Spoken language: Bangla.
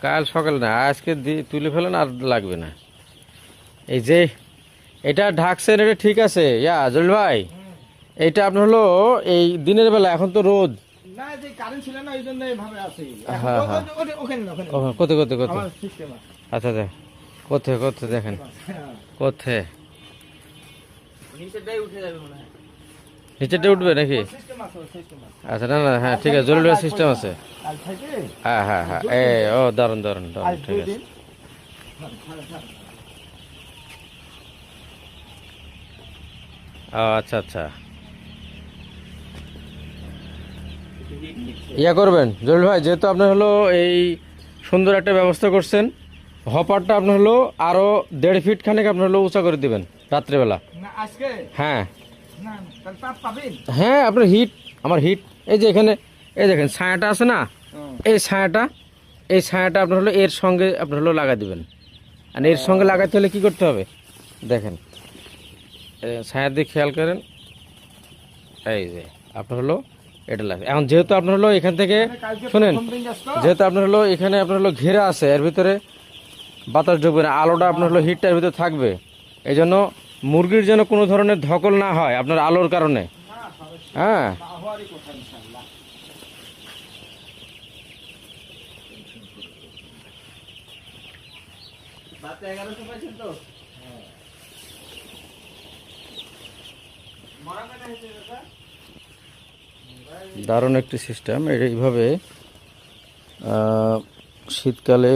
কাল সকাল না, আজকে তুলে ফেলেন, আর লাগবে না। এই যে এটা ঢাকছেন, এটা ঠিক আছে ইয়া জলিল ভাই। এইটা আপনার হলো এই দিনের বেলা, এখন তো রোদ। হ্যাঁ হ্যাঁ, কোথায় কোথায় কোথায়? আচ্ছা আচ্ছা, কোথায় কোথায় দেখেন, কোথায় নিচেরটা উঠবে নাকি? আচ্ছা, না না, হ্যাঁ ঠিক আছে, জলিল ভাই সিস্টেম আছে। হ্যাঁ হ্যাঁ হ্যাঁ, ও দারুন দারুন দারুন, ঠিক আছে। ও আচ্ছা আচ্ছা, ইয়া করবেন জলিল ভাই, যেহেতু আপনার হলো এই সুন্দর একটা ব্যবস্থা করছেন, হপারটা আপনার হলো আরো 1.5 ফিট খানেক আপনার হলো উঁচা করে দিবেন রাত্রেবেলা। হ্যাঁ হ্যাঁ, আপনার হিট, আমার হিট, এই যে এখানে এই দেখেন ছায়াটা আছে না, এই ছায়াটা, এই ছায়াটা আপনার হলো এর সঙ্গে আপনার হলো লাগা দিবেন। আর এর সঙ্গে লাগাতে হলে কি করতে হবে দেখেন, ছায়ার দিকে খেয়াল করেন, এই যে আপনার হলো এটা লাগবে। এখন যেহেতু আপনার হলো এখান থেকে শুনেন, যেহেতু আপনার হলো এখানে আপনার হলো ঘেরা আছে, এর ভিতরে বাতাস ঢুকবে না, আলোটা আপনার হলো হিটটা এর ভিতরে থাকবে। এই জন্য মুরগির যেন কোনো ধরনের ধকল না হয় আপনার আলোর কারণে। হ্যাঁ দারুণ একটি সিস্টেম। এইভাবে শীতকালে